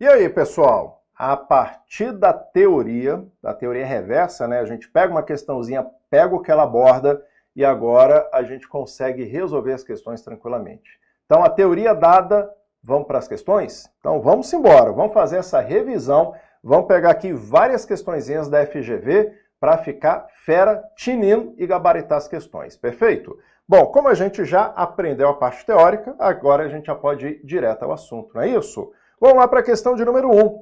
E aí, pessoal? A partir da teoria reversa, né? A gente pega uma questãozinha, pega o que ela aborda e agora a gente consegue resolver as questões tranquilamente. Então, a teoria dada, vamos para as questões? Então, vamos embora, vamos fazer essa revisão, vamos pegar aqui várias questõezinhas da FGV para ficar fera, tinindo e gabaritar as questões, perfeito? Bom, como a gente já aprendeu a parte teórica, agora a gente já pode ir direto ao assunto, não é isso? Vamos lá para a questão de número 1.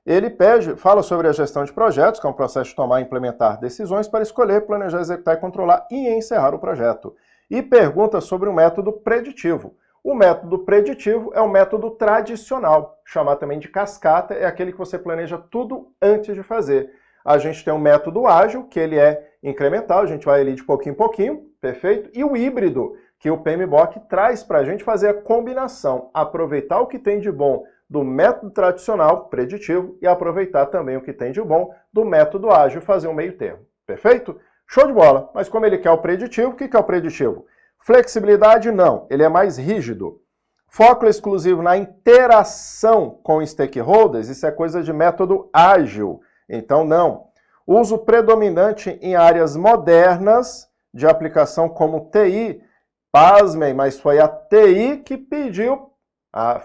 Ele fala sobre a gestão de projetos, que é um processo de tomar e implementar decisões para escolher, planejar, executar, controlar e encerrar o projeto. E pergunta sobre o método preditivo. O método preditivo é o método tradicional, chamado também de cascata, é aquele que você planeja tudo antes de fazer. A gente tem um método ágil, que ele é incremental, a gente vai ali de pouquinho em pouquinho, perfeito? E o híbrido, que o PMBOK traz para a gente fazer a combinação, aproveitar o que tem de bom do método tradicional, preditivo, e aproveitar também o que tem de bom do método ágil, fazer um meio termo. Perfeito? Show de bola! Mas como ele quer o preditivo, o que é o preditivo? Flexibilidade, não. Ele é mais rígido. Foco exclusivo na interação com stakeholders, isso é coisa de método ágil. Então, não. Uso predominante em áreas modernas de aplicação como TI. Pasmem, mas foi a TI que pediu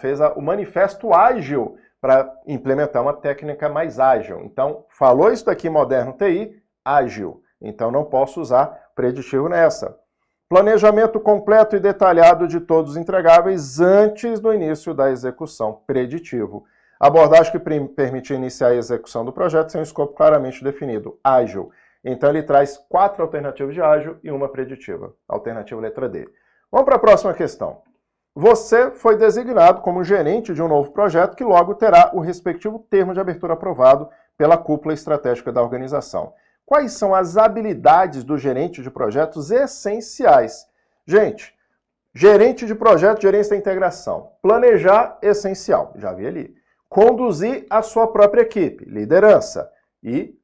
fez o manifesto ágil para implementar uma técnica mais ágil. Então, falou isso daqui, moderno TI, ágil. Então, não posso usar preditivo nessa. Planejamento completo e detalhado de todos os entregáveis antes do início da execução, preditivo. Abordagem que permite iniciar a execução do projeto sem um escopo claramente definido, ágil. Então, ele traz 4 alternativas de ágil e uma preditiva. Alternativa letra D. Vamos para a próxima questão. Você foi designado como gerente de um novo projeto que logo terá o respectivo termo de abertura aprovado pela cúpula estratégica da organização. Quais são as habilidades do gerente de projetos essenciais? Gente, gerente de projeto, gerência da integração. Planejar, essencial, já vi ali. Conduzir a sua própria equipe, liderança. E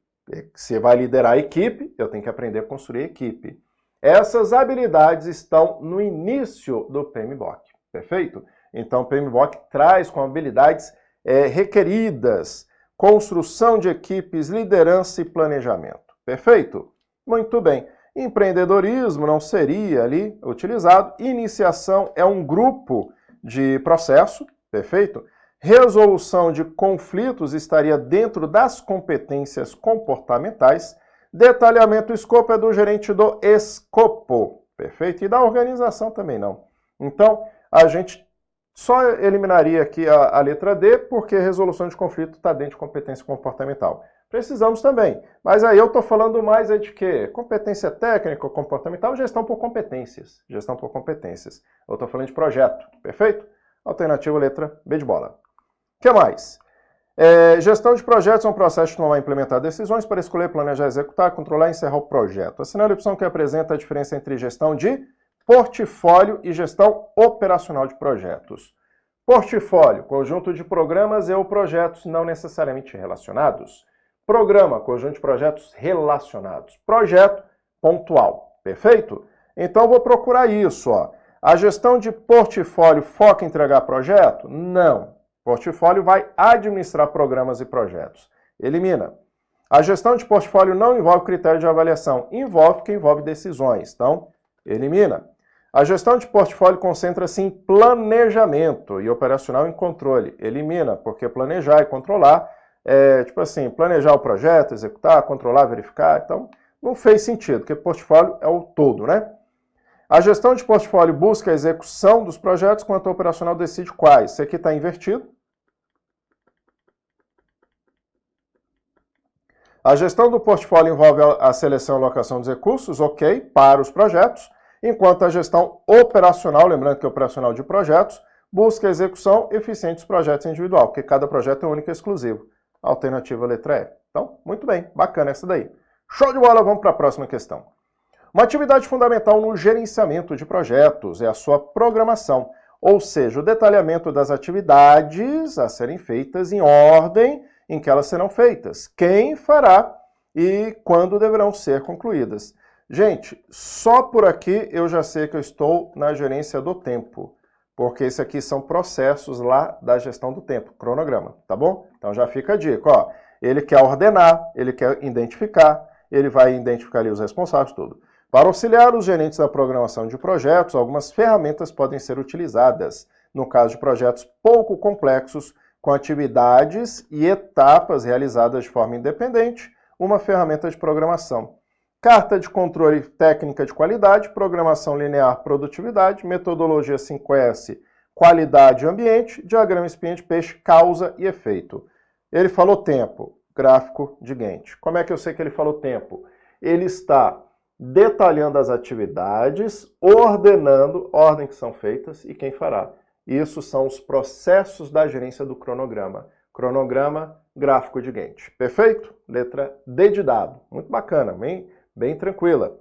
se vai liderar a equipe, eu tenho que aprender a construir a equipe. Essas habilidades estão no início do PMBOK. Perfeito? Então, o PMBOK traz com habilidades requeridas, construção de equipes, liderança e planejamento. Perfeito? Muito bem. Empreendedorismo não seria ali utilizado. Iniciação é um grupo de processo. Perfeito? Resolução de conflitos estaria dentro das competências comportamentais. Detalhamento e escopo é do gerente do escopo. Perfeito? E da organização também não. Então, a gente só eliminaria aqui a letra D, porque resolução de conflito está dentro de competência comportamental. Precisamos também, mas aí eu estou falando mais de quê? Competência técnica, comportamental, gestão por competências. Gestão por competências. Eu estou falando de projeto, perfeito? Alternativa letra B de bola. O que mais? Gestão de projetos é um processo de tomar e implementar decisões para escolher, planejar, executar, controlar e encerrar o projeto. Assinale a opção que apresenta a diferença entre gestão de portfólio e gestão operacional de projetos. Portfólio, conjunto de programas ou projetos não necessariamente relacionados. Programa, conjunto de projetos relacionados. Projeto, pontual. Perfeito? Então, vou procurar isso. A gestão de portfólio foca em entregar projeto? Não. Portfólio vai administrar programas e projetos. Elimina. A gestão de portfólio não envolve critério de avaliação. Envolve que envolve decisões. Então, elimina. A gestão de portfólio concentra-se em planejamento e operacional em controle. Elimina, porque planejar e controlar tipo assim, planejar o projeto, executar, controlar, verificar. Então, não fez sentido, porque portfólio é o todo, né? A gestão de portfólio busca a execução dos projetos, enquanto a operacional decide quais. Isso aqui está invertido. A gestão do portfólio envolve a seleção e alocação dos recursos, ok, para os projetos, enquanto a gestão operacional, lembrando que é operacional de projetos, busca a execução eficiente dos projetos individual, porque cada projeto é único e exclusivo. Alternativa letra E. Então, muito bem, bacana essa daí. Show de bola, vamos para a próxima questão. Uma atividade fundamental no gerenciamento de projetos é a sua programação, ou seja, o detalhamento das atividades a serem feitas em ordem em que elas serão feitas, quem fará e quando deverão ser concluídas. Gente, só por aqui eu já sei que eu estou na gerência do tempo. porque esse aqui são processos lá da gestão do tempo, cronograma, tá bom? Então já fica a dica, ó. Ele quer ordenar, ele quer identificar, ele vai identificar ali os responsáveis, tudo. Para auxiliar os gerentes da programação de projetos, algumas ferramentas podem ser utilizadas, no caso de projetos pouco complexos, com atividades e etapas realizadas de forma independente, uma ferramenta de programação. Carta de controle técnica de qualidade, programação linear produtividade, metodologia 5S, qualidade e ambiente, diagrama espinha de peixe, causa e efeito. Ele falou tempo, gráfico de Gantt. Como é que eu sei que ele falou tempo? Ele está detalhando as atividades, ordenando, ordem que são feitas e quem fará. Isso são os processos da gerência do cronograma. Cronograma, gráfico de Gantt. Perfeito? Letra D de dado. Muito bacana, bem tranquila.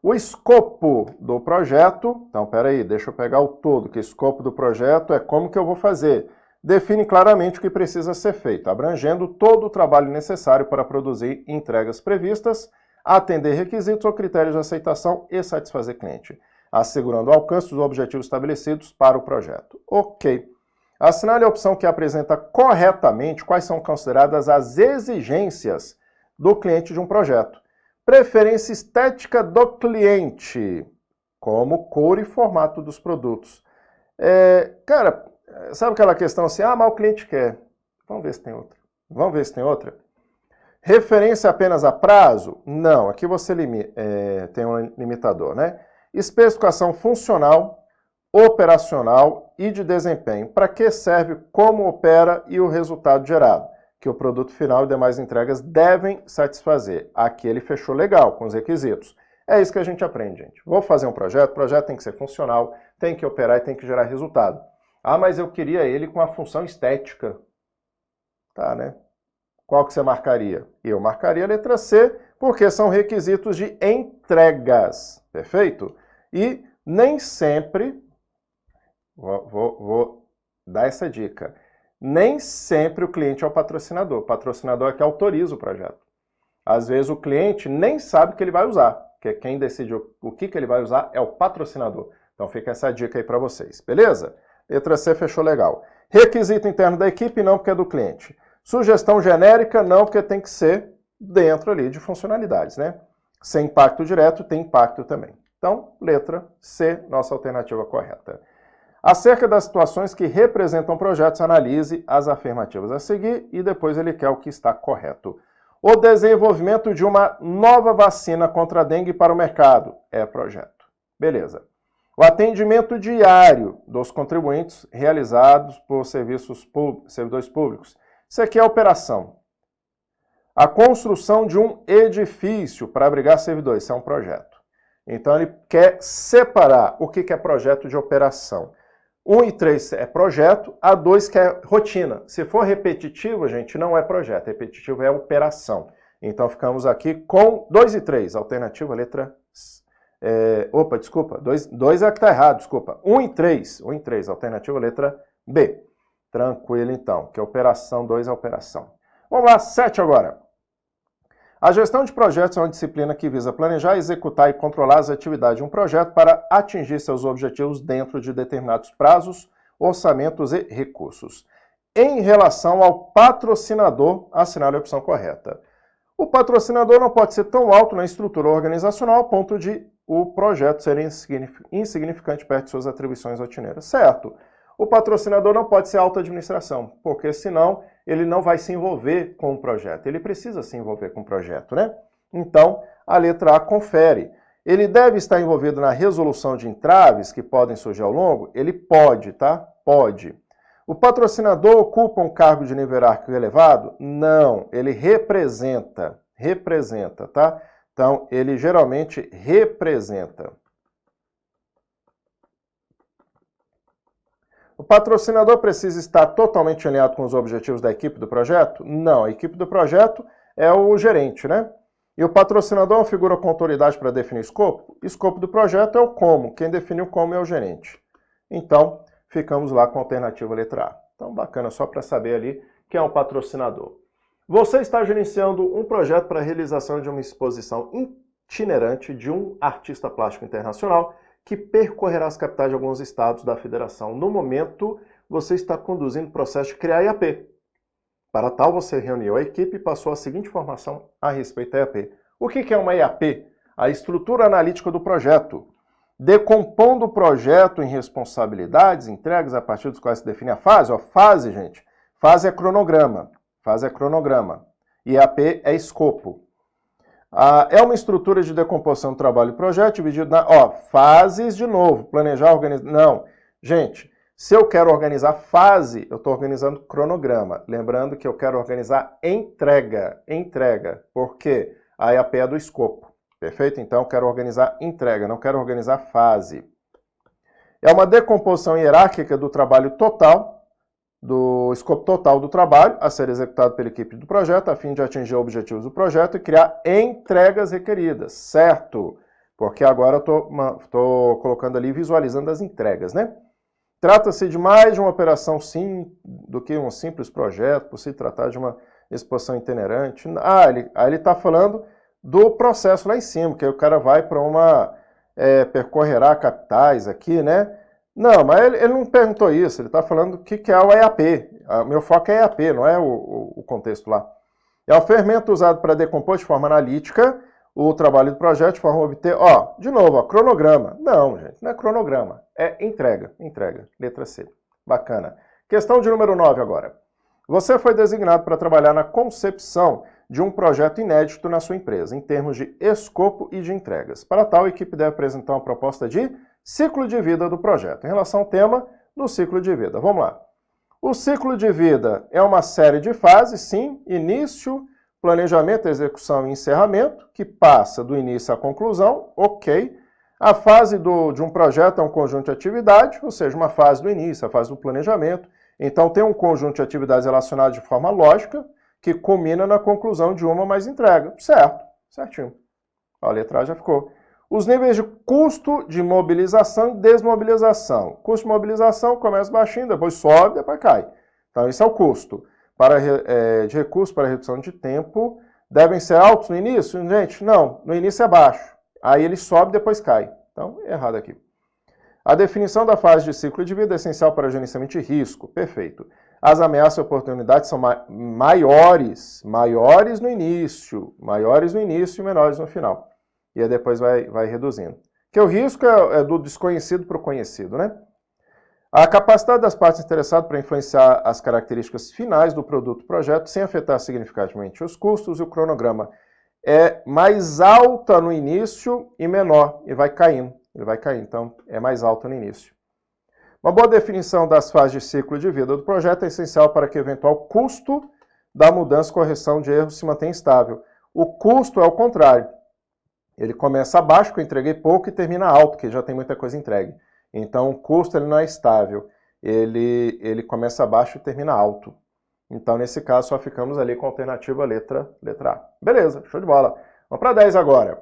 O escopo do projeto, então peraí, deixa eu pegar o todo, que o escopo do projeto é como que eu vou fazer. Define claramente o que precisa ser feito, abrangendo todo o trabalho necessário para produzir entregas previstas, atender requisitos ou critérios de aceitação e satisfazer cliente, assegurando o alcance dos objetivos estabelecidos para o projeto. Ok. Assinale a opção que apresenta corretamente quais são consideradas as exigências do cliente de um projeto. Preferência estética do cliente, como cor e formato dos produtos. Cara, sabe aquela questão assim, mas o cliente quer. Vamos ver se tem outra. Vamos ver se tem outra. Referência apenas a prazo? Não, aqui você tem um limitador, né? Especificação funcional, operacional e de desempenho. Para que serve, como opera e o resultado gerado, que o produto final e demais entregas devem satisfazer. Aqui ele fechou legal com os requisitos. É isso que a gente aprende, gente. Vou fazer um projeto, o projeto tem que ser funcional, tem que operar e tem que gerar resultado. Mas eu queria ele com a função estética. Tá, né? Qual que você marcaria? Eu marcaria a letra C, porque são requisitos de entregas. Perfeito? E nem sempre, vou dar essa dica, nem sempre o cliente é o patrocinador. O patrocinador é que autoriza o projeto. Às vezes o cliente nem sabe o que ele vai usar, porque quem decide o que ele vai usar é o patrocinador. Então fica essa dica aí para vocês, beleza? Letra C fechou legal. Requisito interno da equipe, não porque é do cliente. Sugestão genérica, não, porque tem que ser dentro ali de funcionalidades, né? Sem impacto direto, tem impacto também. Então, letra C, nossa alternativa correta. Acerca das situações que representam projetos, analise as afirmativas a seguir e depois ele quer o que está correto. O desenvolvimento de uma nova vacina contra a dengue para o mercado é projeto. Beleza. O atendimento diário dos contribuintes realizados por servidores públicos. Isso aqui é operação. A construção de um edifício para abrigar servidores, isso é um projeto. Então ele quer separar o que é projeto de operação. 1 e 3 é projeto, a 2 que é rotina. Se for repetitivo, gente, não é projeto, repetitivo é operação. Então ficamos aqui com 2 e 3, alternativa letra... 2 é que está errado, desculpa. 1 e 3, alternativa letra B. Tranquilo, então, que operação 2 é operação. Vamos lá, 7 agora. A gestão de projetos é uma disciplina que visa planejar, executar e controlar as atividades de um projeto para atingir seus objetivos dentro de determinados prazos, orçamentos e recursos. Em relação ao patrocinador, assinale a opção correta. O patrocinador não pode ser tão alto na estrutura organizacional a ponto de o projeto ser insignificante perto de suas atribuições rotineiras. Certo. O patrocinador não pode ser alta administração, porque senão ele não vai se envolver com o projeto. Ele precisa se envolver com o projeto, né? Então, a letra A confere. Ele deve estar envolvido na resolução de entraves que podem surgir ao longo? Ele pode, tá? Pode. O patrocinador ocupa um cargo de nível hierárquico elevado? Não, ele representa, tá? Então, ele geralmente representa. O patrocinador precisa estar totalmente alinhado com os objetivos da equipe do projeto? Não, a equipe do projeto é o gerente, né? E o patrocinador é uma figura com autoridade para definir escopo? Escopo do projeto é o como, quem define o como é o gerente. Então, ficamos lá com a alternativa letra A. Então, bacana, só para saber ali que é um patrocinador. Você está gerenciando um projeto para a realização de uma exposição itinerante de um artista plástico internacional que percorrerá as capitais de alguns estados da federação. No momento, você está conduzindo o processo de criar IAP. Para tal, você reuniu a equipe e passou a seguinte informação a respeito da IAP. O que é uma IAP? A estrutura analítica do projeto. Decompondo o projeto em responsabilidades, entregas a partir dos quais se define a fase. Fase, gente. Fase é cronograma. Fase é cronograma. IAP é escopo. É uma estrutura de decomposição do trabalho e projeto dividido na... fases de novo. Planejar, organizar... Não. Gente, se eu quero organizar fase, eu estou organizando cronograma. Lembrando que eu quero organizar entrega. Entrega. Por quê? A IAP é do escopo. Perfeito? Então, eu quero organizar entrega, não quero organizar fase. É uma decomposição hierárquica do trabalho total, do escopo total do trabalho a ser executado pela equipe do projeto, a fim de atingir objetivos do projeto e criar entregas requeridas, certo? Porque agora eu estou colocando ali, visualizando as entregas, né? Trata-se de mais de uma operação, sim, do que um simples projeto, por se tratar de uma exposição itinerante. Aí ele está falando do processo lá em cima, que aí o cara vai para uma... percorrerá capitais aqui, né? Não, mas ele não perguntou isso, ele está falando o que é o EAP. Meu foco é EAP, não é o contexto lá. É o fermento usado para decompor de forma analítica o trabalho do projeto de forma a obter... de novo, cronograma. Não, gente, não é cronograma, é entrega. Entrega, letra C. Bacana. Questão de número 9 agora. Você foi designado para trabalhar na concepção de um projeto inédito na sua empresa, em termos de escopo e de entregas. Para tal, a equipe deve apresentar uma proposta de ciclo de vida do projeto, em relação ao tema do ciclo de vida. Vamos lá. O ciclo de vida é uma série de fases, sim, início, planejamento, execução e encerramento, que passa do início à conclusão, ok. A fase de um projeto é um conjunto de atividades, ou seja, uma fase do início, a fase do planejamento. Então, tem um conjunto de atividades relacionadas de forma lógica, que culmina na conclusão de uma mais entrega. Certo, certinho. A letra A já ficou. Os níveis de custo de mobilização e desmobilização. Custo de mobilização começa baixinho, depois sobe, depois cai. Então, esse é o custo. De recursos para redução de tempo, devem ser altos no início? Gente, não. No início é baixo. Aí ele sobe, depois cai. Então, errado aqui. A definição da fase de ciclo de vida é essencial para o gerenciamento de risco. Perfeito. As ameaças e oportunidades são maiores no início e menores no final. E aí depois vai reduzindo. Porque o risco é do desconhecido para o conhecido, né? A capacidade das partes interessadas para influenciar as características finais do produto projeto sem afetar significativamente os custos e o cronograma é mais alta no início e menor, e vai caindo. Ele vai cair, então é mais alta no início. Uma boa definição das fases de ciclo de vida do projeto é essencial para que o eventual custo da mudança e correção de erros se mantenha estável. O custo é o contrário. Ele começa baixo, que eu entreguei pouco, e termina alto, que já tem muita coisa entregue. Então, o custo ele não é estável. Ele começa baixo e termina alto. Então, nesse caso, só ficamos ali com a alternativa letra A. Beleza, show de bola. Vamos para 10 agora.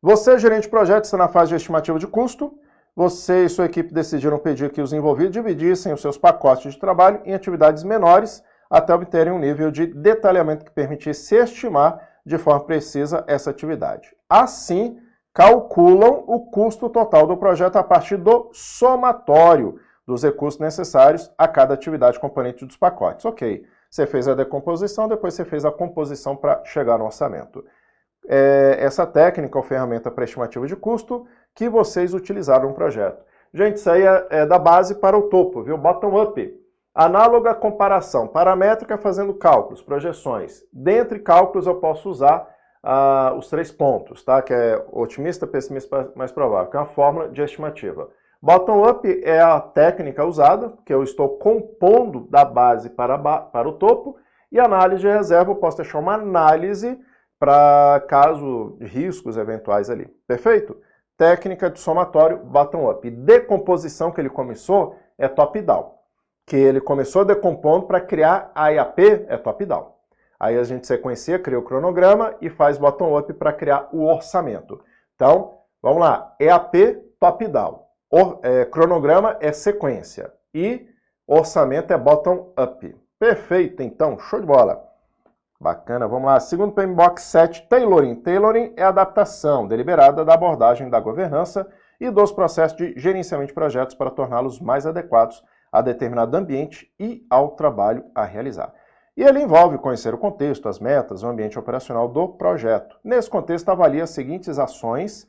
Você, gerente de projeto, está na fase de estimativa de custo. Você e sua equipe decidiram pedir que os envolvidos dividissem os seus pacotes de trabalho em atividades menores até obterem um nível de detalhamento que permitisse estimar de forma precisa essa atividade. Assim, calculam o custo total do projeto a partir do somatório dos recursos necessários a cada atividade componente dos pacotes. Ok, você fez a decomposição, depois você fez a composição para chegar no orçamento. Essa técnica ou ferramenta para estimativa de custo que vocês utilizaram no projeto. Gente, isso aí é da base para o topo, viu? Bottom-up. Análoga comparação, paramétrica fazendo cálculos, projeções. Dentre cálculos eu posso usar os 3 pontos, tá? Que é otimista, pessimista, mais provável, que é uma fórmula de estimativa. Bottom-up é a técnica usada, que eu estou compondo da base para o topo, e análise de reserva eu posso deixar uma análise para caso de riscos eventuais ali. Perfeito? Técnica de somatório bottom-up. Decomposição que ele começou é top-down. Que ele começou decompondo para criar a IAP é top-down. Aí a gente sequencia, cria o cronograma e faz bottom-up para criar o orçamento. Então, vamos lá. EAP, top-down. Cronograma é sequência. E orçamento é bottom-up. Perfeito, então. Show de bola. Bacana, vamos lá. Segundo PMBOK 7, tailoring. Tailoring é a adaptação deliberada da abordagem da governança e dos processos de gerenciamento de projetos para torná-los mais adequados a determinado ambiente e ao trabalho a realizar. E ele envolve conhecer o contexto, as metas, o ambiente operacional do projeto. Nesse contexto, avalia as seguintes ações,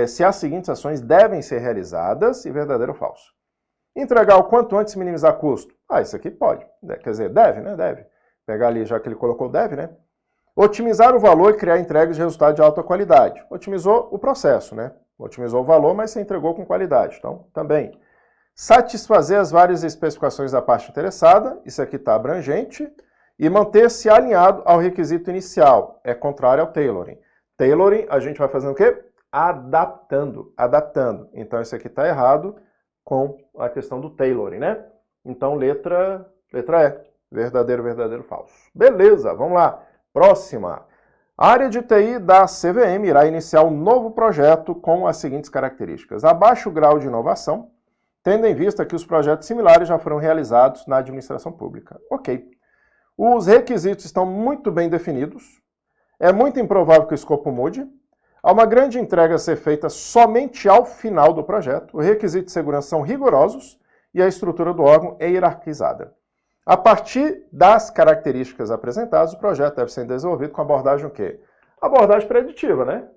se as seguintes ações devem ser realizadas e verdadeiro ou falso. Entregar o quanto antes e minimizar custo. Isso aqui pode. Quer dizer, deve, né? Deve. Pegar ali, já que ele colocou deve, né? Otimizar o valor e criar entregas de resultado de alta qualidade. Otimizou o processo, né? Otimizou o valor, mas você entregou com qualidade. Então, também. Satisfazer as várias especificações da parte interessada, isso aqui está abrangente, e manter-se alinhado ao requisito inicial, é contrário ao tailoring. Tailoring, a gente vai fazendo o quê? Adaptando. Então, isso aqui está errado com a questão do tailoring, né? Então, letra E. Verdadeiro, verdadeiro, falso. Beleza, vamos lá. Próxima. A área de TI da CVM irá iniciar um novo projeto com as seguintes características. A baixo grau de inovação, tendo em vista que os projetos similares já foram realizados na administração pública. Ok. Os requisitos estão muito bem definidos. É muito improvável que o escopo mude. Há uma grande entrega a ser feita somente ao final do projeto. Os requisitos de segurança são rigorosos e a estrutura do órgão é hierarquizada. A partir das características apresentadas, o projeto deve ser desenvolvido com abordagem o quê? Abordagem preditiva, né?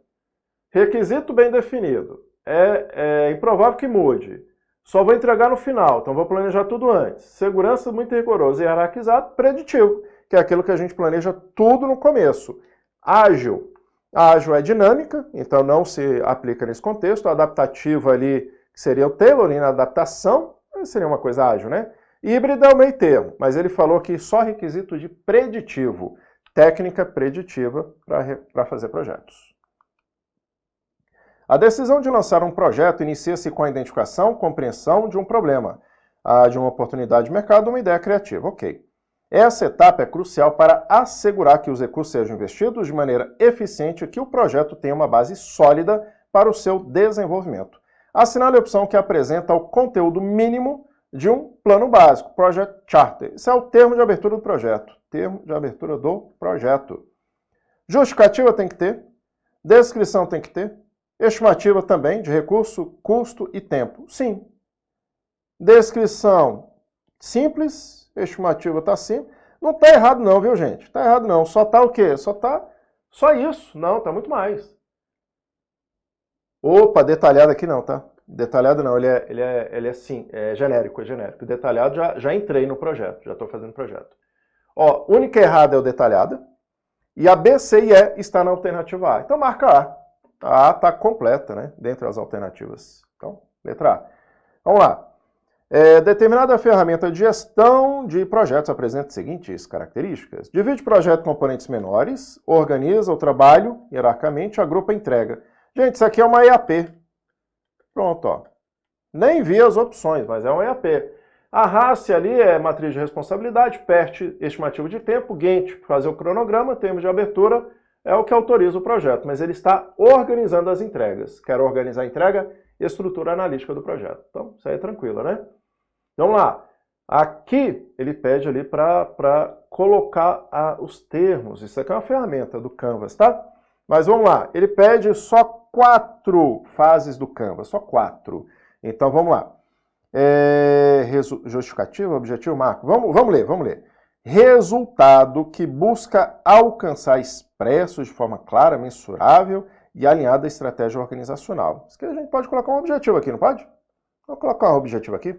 Requisito bem definido. É improvável que mude. Só vou entregar no final, então vou planejar tudo antes. Segurança muito rigorosa e hierarquizado, preditivo, que é aquilo que a gente planeja tudo no começo. Ágil. Ágil é dinâmica, então não se aplica nesse contexto. Adaptativo ali, que seria o tailoring, a adaptação, seria uma coisa ágil, né? Híbrido é o meio termo, mas ele falou que só requisito de preditivo, técnica preditiva para fazer projetos. A decisão de lançar um projeto inicia-se com a identificação, compreensão de um problema, de uma oportunidade de mercado, uma ideia criativa. Ok. Essa etapa é crucial para assegurar que os recursos sejam investidos de maneira eficiente e que o projeto tenha uma base sólida para o seu desenvolvimento. Assinale a opção que apresenta o conteúdo mínimo de um plano básico, Project Charter. Isso é o termo de abertura do projeto. Termo de abertura do projeto. Justificativa tem que ter. Descrição tem que ter. Estimativa também de recurso, custo e tempo. Sim. Descrição simples. Estimativa está simples. Não está errado não, viu, gente? Está errado não. Só está o quê? Só isso. Não, está muito mais. Opa, detalhado aqui não, tá? Detalhado não, ele é sim, é genérico. Detalhado já entrei no projeto, já estou fazendo projeto. Ó, única errada é o detalhada, e a B, C e E está na alternativa A. Então marca A. A A está completa, né, dentre as alternativas. Então, letra A. Vamos lá. Determinada ferramenta de gestão de projetos apresenta as seguintes características. Divide o projeto em componentes menores, organiza o trabalho hierarquicamente, agrupa a entrega. Gente, isso aqui é uma EAP. Pronto, ó. Nem vi as opções, mas é um EAP. A RACE ali é matriz de responsabilidade, PERT, estimativo de tempo, Gantt, fazer o cronograma, termos de abertura, é o que autoriza o projeto, mas ele está organizando as entregas. Quero organizar a entrega, estrutura analítica do projeto. Então, isso aí é tranquilo, né? Vamos lá. Aqui, ele pede ali para colocar os termos. Isso aqui é uma ferramenta do Canvas, tá? Mas vamos lá. Ele pede só 4 fases do Canvas, só 4. Então, vamos lá. Justificativo, objetivo, marco. Vamos ler. Resultado que busca alcançar expresso de forma clara, mensurável e alinhada à estratégia organizacional. Isso que a gente pode colocar um objetivo aqui, não pode? Vamos colocar um objetivo aqui.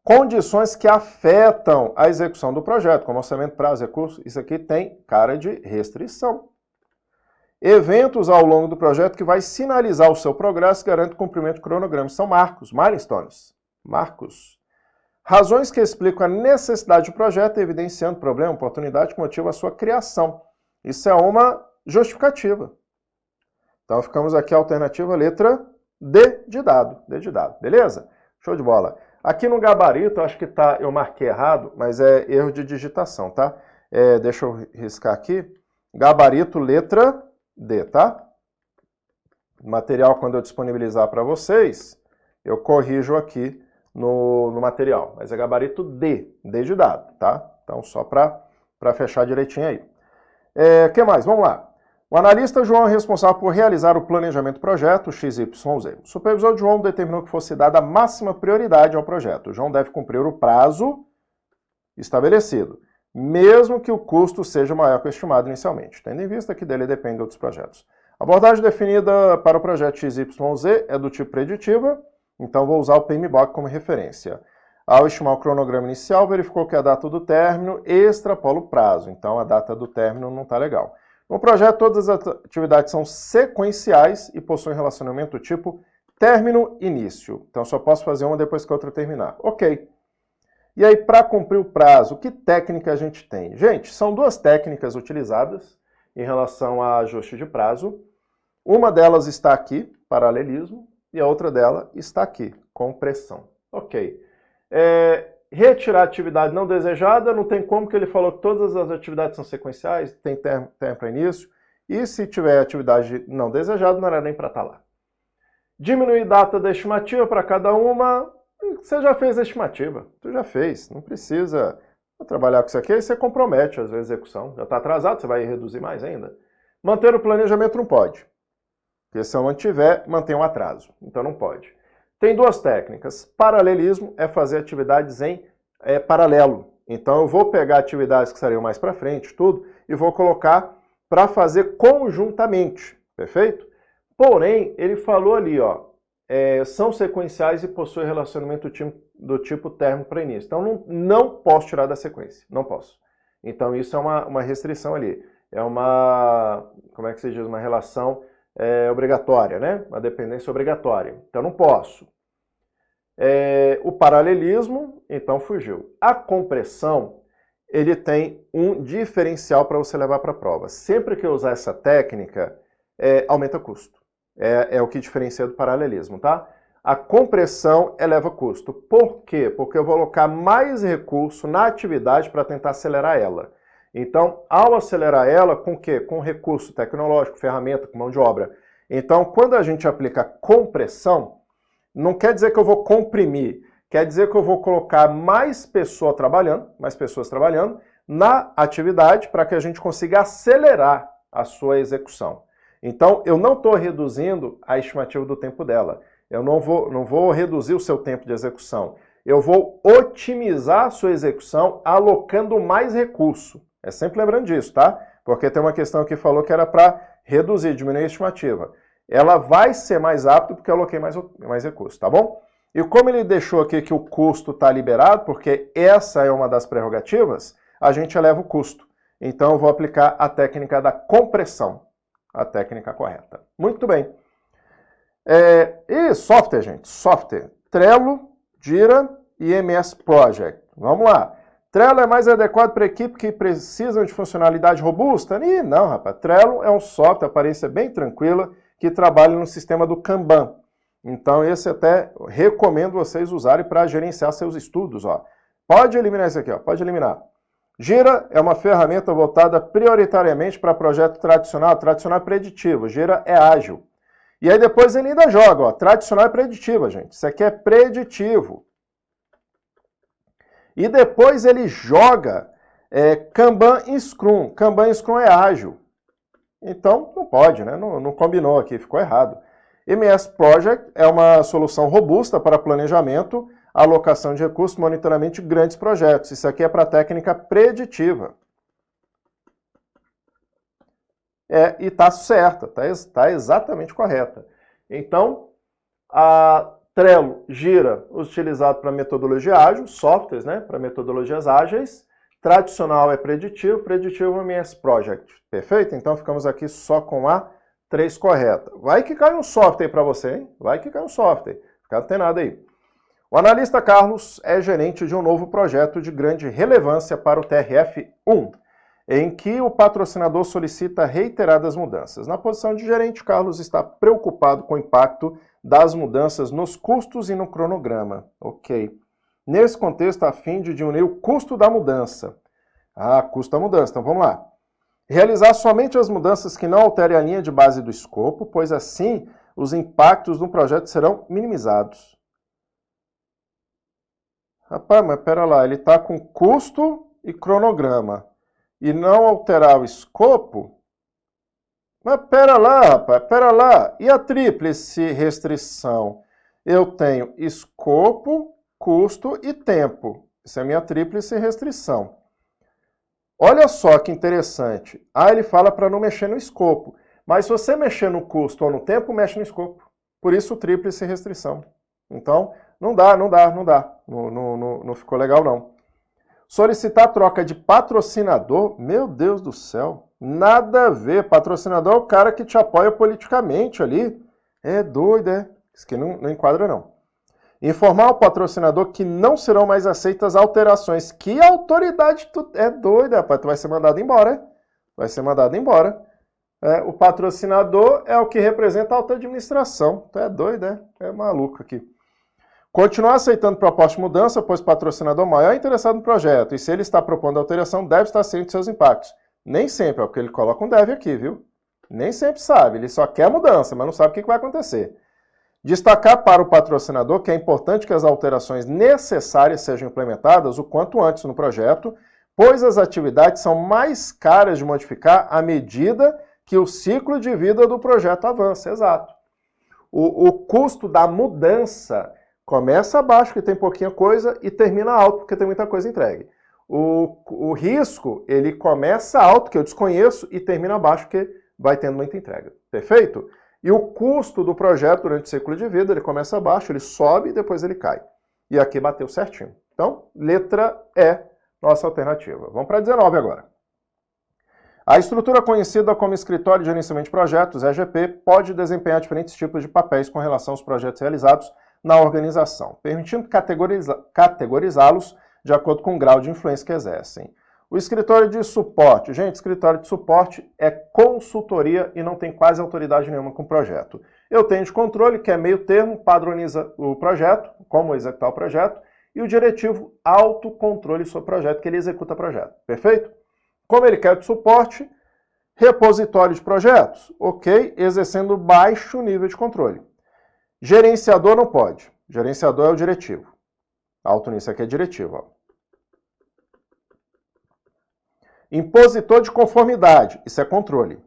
Condições que afetam a execução do projeto, como orçamento, prazo, recurso. Isso aqui tem cara de restrição. Eventos ao longo do projeto que vai sinalizar o seu progresso e garante o cumprimento de cronogramas. São marcos, milestones. Marcos. Razões que explicam a necessidade do projeto, evidenciando problema, oportunidade que motiva a sua criação. Isso é uma justificativa. Então ficamos aqui a alternativa letra D de dado. D de dado, beleza? Show de bola. Aqui no gabarito, acho que eu marquei errado, mas é erro de digitação, tá? Deixa eu riscar aqui. Gabarito letra D, tá? O material, quando eu disponibilizar para vocês, eu corrijo aqui no material. Mas é gabarito D, D de dado, tá? Então, só para fechar direitinho aí. O que mais? Vamos lá. O analista João é responsável por realizar o planejamento do projeto XYZ. O supervisor João determinou que fosse dada a máxima prioridade ao projeto. O João deve cumprir o prazo estabelecido, mesmo que o custo seja maior que o estimado inicialmente, tendo em vista que dele depende de outros projetos. A abordagem definida para o projeto XYZ é do tipo preditiva, então vou usar o PMBOK como referência. Ao estimar o cronograma inicial, verificou que a data do término extrapola o prazo, então a data do término não está legal. No projeto, todas as atividades são sequenciais e possuem relacionamento do tipo término-início. Então só posso fazer uma depois que a outra terminar. Ok. E aí, para cumprir o prazo, que técnica a gente tem? Gente, são duas técnicas utilizadas em relação a ajuste de prazo. Uma delas está aqui, paralelismo, e a outra dela está aqui, compressão. Ok. Retirar atividade não desejada, não tem como, que ele falou que todas as atividades são sequenciais, tem tempo para início, e se tiver atividade não desejada, não era nem para estar lá. Diminuir data da estimativa para cada uma, você já fez a estimativa, tu já fez, não precisa trabalhar com isso aqui, aí você compromete às vezes a execução, já está atrasado, você vai reduzir mais ainda. Manter o planejamento não pode, porque se eu mantiver, mantém um atraso, então não pode. Tem duas técnicas. Paralelismo é fazer atividades em paralelo. Então eu vou pegar atividades que estariam mais para frente, tudo, e vou colocar para fazer conjuntamente, perfeito? Porém, ele falou ali, ó, são sequenciais e possuem relacionamento do tipo término para início. Então não posso tirar da sequência, não posso. Então isso é uma restrição ali. É uma, como é que se diz, uma relação obrigatória, né? Uma dependência obrigatória. Então não posso. O paralelismo, então fugiu. A compressão, ele tem um diferencial para você levar para a prova. Sempre que eu usar essa técnica, aumenta custo. É o que diferencia do paralelismo, tá? A compressão eleva custo. Por quê? Porque eu vou alocar mais recurso na atividade para tentar acelerar ela. Então, ao acelerar ela, com o quê? Com recurso tecnológico, ferramenta, com mão de obra. Então, quando a gente aplica compressão, não quer dizer que eu vou comprimir, quer dizer que eu vou colocar mais pessoas trabalhando na atividade para que a gente consiga acelerar a sua execução. Então, eu não estou reduzindo a estimativa do tempo dela. Eu não vou reduzir o seu tempo de execução. Eu vou otimizar a sua execução alocando mais recurso. É sempre lembrando disso, tá? Porque tem uma questão aqui que falou que era para reduzir, diminuir a estimativa. Ela vai ser mais rápida porque eu aloquei mais recurso, tá bom? E como ele deixou aqui que o custo está liberado, porque essa é uma das prerrogativas, a gente eleva o custo. Então eu vou aplicar a técnica da compressão, a técnica correta. Muito bem. E software, gente, software. Trello, Jira e MS Project. Vamos lá. Trello é mais adequado para equipe que precisam de funcionalidade robusta? Não, rapaz. Trello é um software, aparência bem tranquila, que trabalha no sistema do Kanban. Então, esse até recomendo vocês usarem para gerenciar seus estudos. Ó. Pode eliminar isso aqui, ó. Pode eliminar. Jira é uma ferramenta voltada prioritariamente para projeto tradicional preditivo. Jira é ágil. E aí depois ele ainda joga, ó, tradicional e preditiva, gente. Isso aqui é preditivo. E depois ele joga Kanban e Scrum. Kanban e Scrum é ágil. Então, não pode, né? Não combinou aqui, ficou errado. MS Project é uma solução robusta para planejamento, alocação de recursos, monitoramento de grandes projetos. Isso aqui é para a técnica preditiva. E está certa, está exatamente correta. Então, a Trello, Jira, utilizado para metodologia ágil, softwares, né, para metodologias ágeis. Tradicional é preditivo, preditivo é MS Project. Perfeito? Então ficamos aqui só com a 3 correta. Vai que cai um software aí para você, hein? Vai que cai um software. Fica antenado aí. O analista Carlos é gerente de um novo projeto de grande relevância para o TRF1, em que o patrocinador solicita reiteradas mudanças. Na posição de gerente, Carlos está preocupado com o impacto das mudanças nos custos e no cronograma. Ok. Nesse contexto, a fim de diminuir o custo da mudança. Custo da mudança. Então, vamos lá. Realizar somente as mudanças que não alterem a linha de base do escopo, pois assim os impactos no projeto serão minimizados. Rapaz, mas pera lá, ele está com custo e cronograma. e não alterar o escopo, mas pera lá, rapaz, pera lá. E a tríplice restrição? Eu tenho escopo, custo e tempo. Isso é a minha tríplice restrição. Olha só que interessante. Ah, ele fala para não mexer no escopo. Mas se você mexer no custo ou no tempo, mexe no escopo. Por isso, tríplice restrição. Então, não dá. Não ficou legal, não. Solicitar troca de patrocinador, meu Deus do céu, nada a ver. Patrocinador é o cara que te apoia politicamente ali. É doido, é? Isso aqui não enquadra, não. Informar ao patrocinador que não serão mais aceitas alterações. Que autoridade tu é doida, rapaz? Tu vai ser mandado embora, é? Vai ser mandado embora. O patrocinador é o que representa a alta administração. Tu é doido, é? É maluco aqui. Continuar aceitando proposta de mudança, pois o patrocinador maior é interessado no projeto, e se ele está propondo alteração, deve estar ciente de seus impactos. Nem sempre, porque ele coloca um deve aqui, viu? Nem sempre sabe, ele só quer mudança, mas não sabe o que vai acontecer. Destacar para o patrocinador que é importante que as alterações necessárias sejam implementadas o quanto antes no projeto, pois as atividades são mais caras de modificar à medida que o ciclo de vida do projeto avança. Exato. O custo da mudança começa baixo, porque tem pouquinha coisa, e termina alto, porque tem muita coisa entregue. O risco, ele começa alto, que eu desconheço, e termina baixo, porque vai tendo muita entrega. Perfeito? E o custo do projeto durante o ciclo de vida, ele começa baixo, ele sobe e depois ele cai. E aqui bateu certinho. Então, letra E, nossa alternativa. Vamos para 19 agora. A estrutura conhecida como Escritório de Gerenciamento de Projetos, EGP, pode desempenhar diferentes tipos de papéis com relação aos projetos realizados na organização, permitindo categorizá-los de acordo com o grau de influência que exercem. O escritório de suporte. Gente, escritório de suporte é consultoria e não tem quase autoridade nenhuma com o projeto. Eu tenho de controle, que é meio termo, padroniza o projeto, como executar o projeto, e o diretivo, autocontrole sobre o projeto, que ele executa o projeto. Perfeito? Como ele quer de suporte, repositório de projetos, ok, exercendo baixo nível de controle. Gerenciador não pode. Gerenciador é o diretivo. Alto nisso aqui é diretivo, ó. Impositor de conformidade, isso é controle.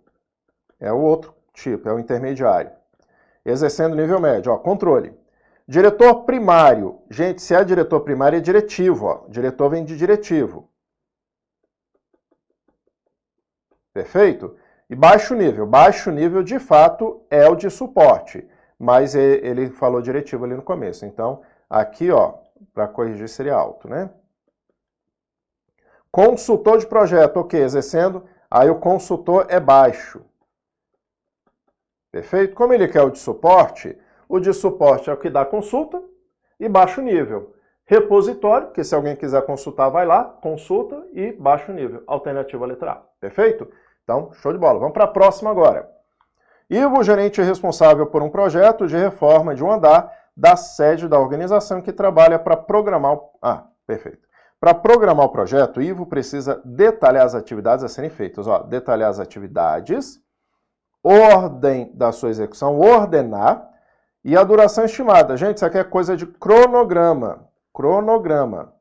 É o outro tipo, é o intermediário. Exercendo nível médio, ó, controle. Diretor primário. Gente, se é diretor primário, é diretivo, ó. Diretor vem de diretivo. Perfeito? E baixo nível, de fato, é o de suporte. Mas ele falou diretivo ali no começo. Então, aqui, ó, para corrigir seria alto, né? Consultor de projeto, ok, exercendo, aí o consultor é baixo. Perfeito? Como ele quer o de suporte é o que dá consulta e baixo nível. Repositório, que se alguém quiser consultar, vai lá, consulta e baixo nível. Alternativa letra A. Perfeito? Então, show de bola. Vamos para a próxima agora. Ivo, gerente responsável por um projeto de reforma de um andar da sede da organização que trabalha para programar... perfeito. Para programar o projeto, Ivo precisa detalhar as atividades a serem feitas. Ó, detalhar as atividades, ordem da sua execução, ordenar, e a duração estimada. Gente, isso aqui é coisa de cronograma. Cronograma.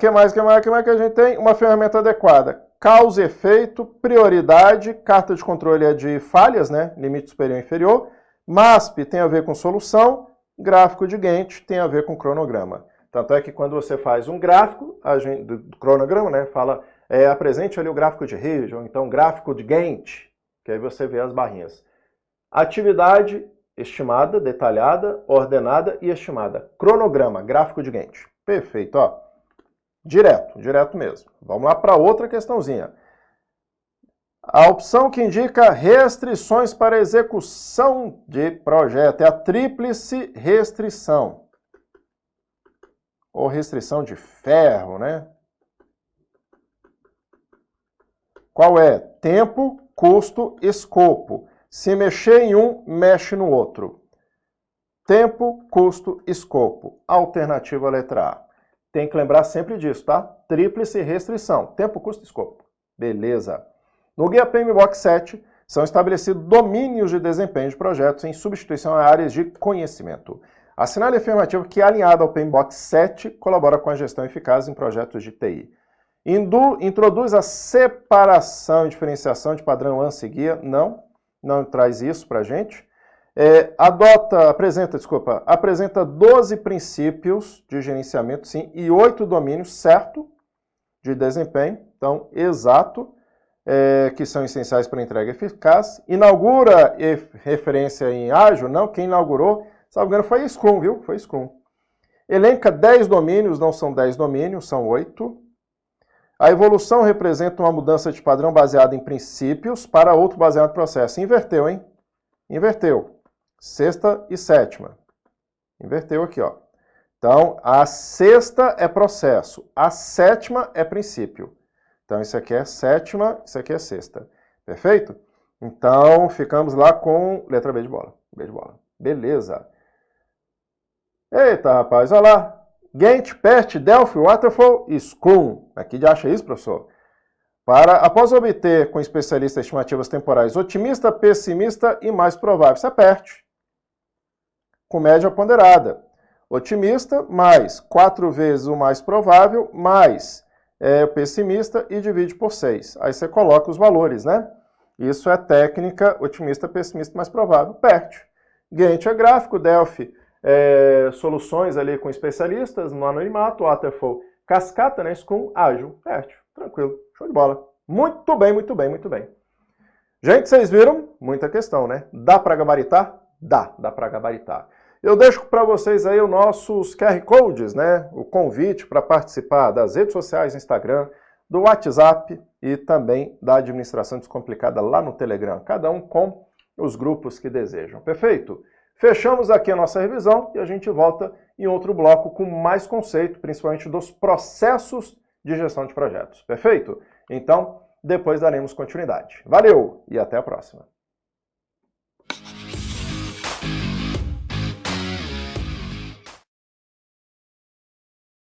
Que mais que a gente tem? Uma ferramenta adequada. Causa e efeito, prioridade, carta de controle é de falhas, né? Limite superior e inferior. MASP tem a ver com solução. Gráfico de Gantt tem a ver com cronograma. Tanto é que quando você faz um gráfico, do cronograma, né, fala, apresente ali o gráfico de Ridge, ou então gráfico de Gantt, que aí você vê as barrinhas. Atividade estimada, detalhada, ordenada e estimada. Cronograma, gráfico de Gantt. Perfeito, ó. Direto mesmo. Vamos lá para outra questãozinha. A opção que indica restrições para execução de projeto é a tríplice restrição. Ou restrição de ferro, né? Qual é? Tempo, custo, escopo. Se mexer em um, mexe no outro. Tempo, custo, escopo. Alternativa letra A. Tem que lembrar sempre disso, tá? Tríplice restrição. Tempo, custo, escopo. Beleza. No Guia PMBOK 7, são estabelecidos domínios de desempenho de projetos em substituição a áreas de conhecimento. Assinale a afirmativa que, alinhado ao PMBOK 7, colabora com a gestão eficaz em projetos de TI. Introduz a separação e diferenciação de padrão ANSI-guia? Não traz isso para a gente. Apresenta 12 princípios de gerenciamento, sim, e 8 domínios, certo, de desempenho, então, exato, que são essenciais para a entrega eficaz. Inaugura referência em ágil? Não, quem inaugurou, salvo engano, foi Scrum, viu? Foi Scrum. Elenca 10 domínios, não são 10 domínios, são 8. A evolução representa uma mudança de padrão baseada em princípios para outro baseado em processo. Inverteu, hein? Inverteu. Sexta e sétima. Inverteu aqui, ó. Então, a sexta é processo, a sétima é princípio. Então, isso aqui é sétima, isso aqui é sexta. Perfeito? Então, ficamos lá com letra B de bola. B de bola. Beleza. Eita, rapaz, olha lá. Gantt, PERT, Delphi, Waterfall e Scrum. Aqui já acha isso, professor? Após obter com especialista estimativas temporais otimista, pessimista e mais provável. Isso é PERT. Com média ponderada. Otimista mais 4 vezes o mais provável, mais o pessimista e divide por 6. Aí você coloca os valores, né? Isso é técnica otimista, pessimista, mais provável. PERT. Gantt é gráfico, Delphi soluções ali com especialistas no anonimato, Waterfall cascata, né? Scrum ágil. PERT. Tranquilo. Show de bola. Muito bem, muito bem, muito bem. Gente, vocês viram? Muita questão, né? Dá para gabaritar? Dá para gabaritar. Eu deixo para vocês aí os nossos QR Codes, né? O convite para participar das redes sociais, Instagram, do WhatsApp e também da administração descomplicada lá no Telegram. Cada um com os grupos que desejam. Perfeito? Fechamos aqui a nossa revisão e a gente volta em outro bloco com mais conceito, principalmente dos processos de gestão de projetos. Perfeito? Então, depois daremos continuidade. Valeu e até a próxima.